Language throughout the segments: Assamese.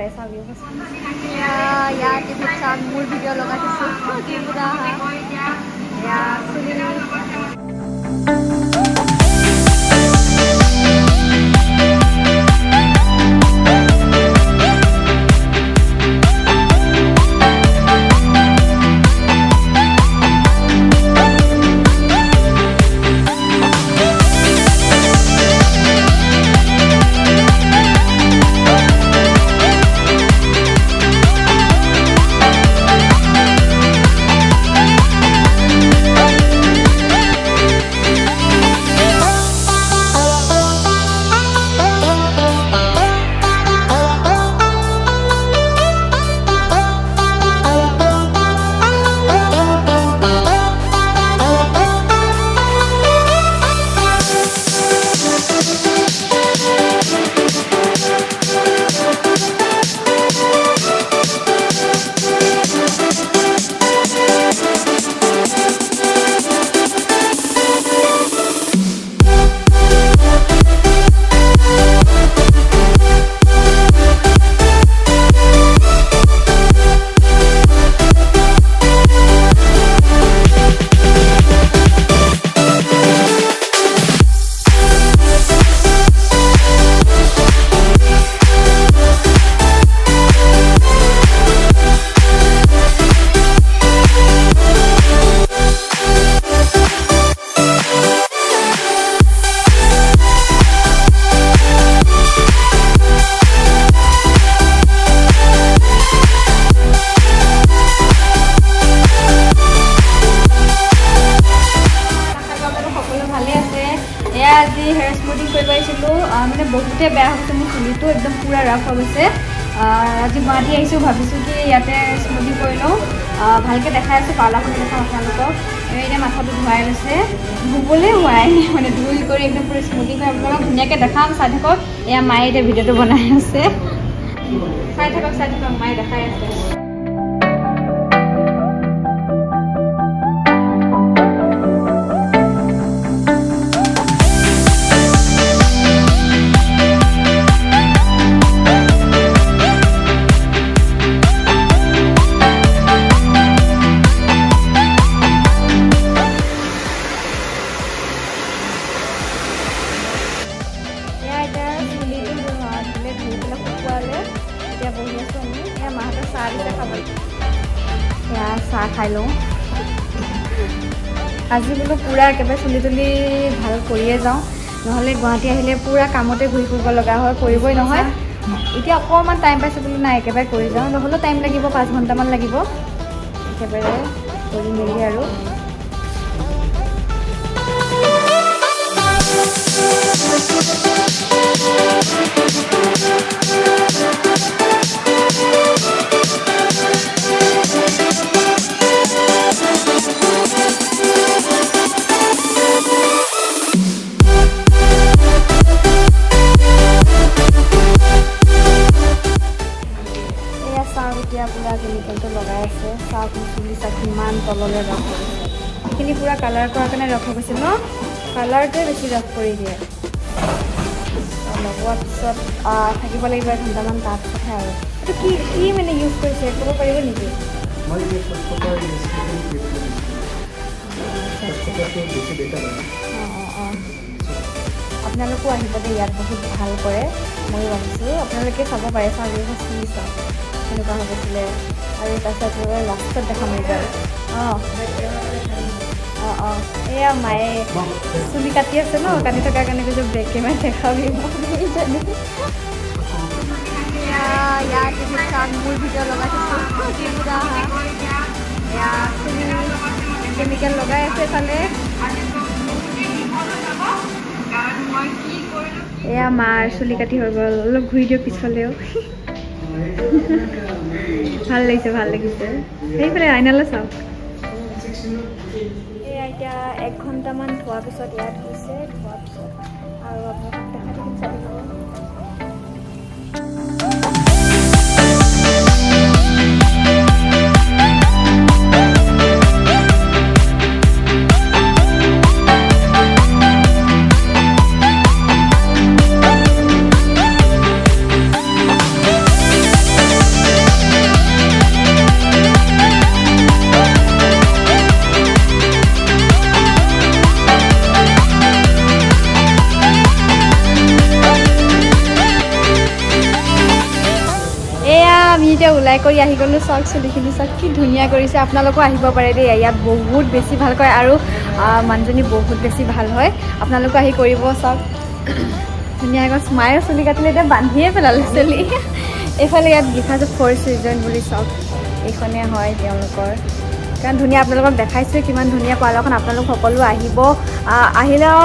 পাৰিছা ভিউ ইয়াৰ টিভিত চাওক মোৰ ভিডিঅ' লগাই দিছোঁ টিভিত আজি হেয়াৰ স্মুথিং কৰিব আহিছিলোঁ মানে বহুতে বেয়া হৈছে মোৰ চুলিটো একদম পুৰা ৰাফ হৈ গৈছে আজি গুৱাহাটী আহিছোঁ ভাবিছোঁ কি ইয়াতে স্মুথিং কৰি লওঁ ভালকৈ দেখাই আছোঁ পাৰ্লাৰখন দেখাওঁ আপোনালোকক এতিয়া মাথাটো ধুৱাই লৈছে ধুবলৈ হোৱাই মানে ধুই কৰি একদম পুৰা স্মুথিং কৰি আপোনালোকক ধুনীয়াকৈ দেখাম চাই থাকক এয়া মায়ে এতিয়া ভিডিঅ'টো বনাই আছে চাই থাকক মায়ে দেখাই আছে চাহ খাই লওঁ আজি বোলো পুৰা একেবাৰে চুলি তুলি ভাল কৰিয়ে যাওঁ নহ'লে গুৱাহাটী আহিলে পুৰা কামতে ঘূৰি ফুৰিব লগা হয় কৰিবই নহয় এতিয়া অকণমান টাইম পাইছোঁ বোলো নাই একেবাৰে কৰি যাওঁ নহ'লেও টাইম লাগিব 5 ঘণ্টামান লাগিব একেবাৰে কৰি মেলি আৰু পুৰা কেমিকেলটো লগাই আছে চাওক চুলি চাওক কিমান তললৈ ৰখ হৈ গৈছে এইখিনি পুৰা কালাৰ কৰাৰ কাৰণে ৰখ হৈ গৈছে ন কালাৰটোৱে বেছি ৰখ কৰি দিয়ে লগোৱাৰ পিছত থাকিব লাগিব 1 ঘণ্টামান তাৰপিছতহে আৰু এইটো কি মানে ইউজ কৰিছে ক'ব পাৰিব নেকি আপোনালোকো আহিব দেই ইয়াত বহুত ভাল কৰে ময়ো ভাবিছোঁ আপোনালোকে চাব পাৰে চাওক চুলি চাওক এনেকুৱা হৈ গৈছিলে আৰু তাৰপিছত লাষ্টত দেখা মাৰি যায় এয়া মায়ে চুলি কাটি আছে ন কাটি থকাৰ কাৰণে কৈছোঁ ব্ৰেক কেমেৰা দেখাবি ইয়াৰ টিভিত চাওক মোৰ ভিডিঅ' লগাই দিছোঁ চুলি কেমিকেল লগাই আছে চালে এয়া মাৰ চুলি কাটি হৈ গ'ল অলপ ঘূৰি দিয়ক পিছফালেও ভাল লাগিছে সেইফালে আইনালৈ চাওক এয়া এতিয়া 1 ঘণ্টামান ধোৱাৰ পিছত ইয়াত হৈছে ধোৱাৰ পিছত আৰু আপোনালোকক দেখাই থাকিম চাব চিলাই কৰি আহি গ'লোঁ চাওক চুলিখিনি চাওক কি ধুনীয়া কৰিছে আপোনালোকো আহিব পাৰে দেই ইয়াত বহুত বেছি ভাল কৰে আৰু মানুহজনী বহুত বেছি ভাল হয় আপোনালোকো আহি কৰিব চাওক ধুনীয়াকৈ মায়ে চুলি কাটিলে এতিয়া বান্ধিয়ে পেলালে চুলি এইফালে ইয়াত লিখা আছে 4 ছিজন বুলি চাওক এইখনে হয় তেওঁলোকৰ কাৰণ ধুনীয়া আপোনালোকক দেখাইছোঁ কিমান ধুনীয়া পাৰ্লাৰখন আপোনালোক সকলো আহিব আহিলেও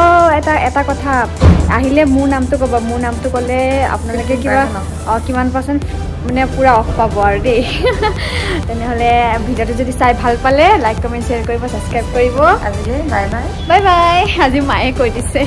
এটা কথা আহিলে মোৰ নামটো ক'ব মোৰ নামটো ক'লে আপোনালোকে কিবা কিমান পাৰ্চেণ্ট মানে পুৰা অফ পাব আৰু দেই তেনেহ'লে ভিডিঅ'টো যদি চাই ভাল পালে লাইক কমেণ্ট শ্বেয়াৰ কৰিব ছাবস্ক্ৰাইব কৰিব আজিলৈ বাই বাই বাই বাই আজি মায়ে কৈ দিছে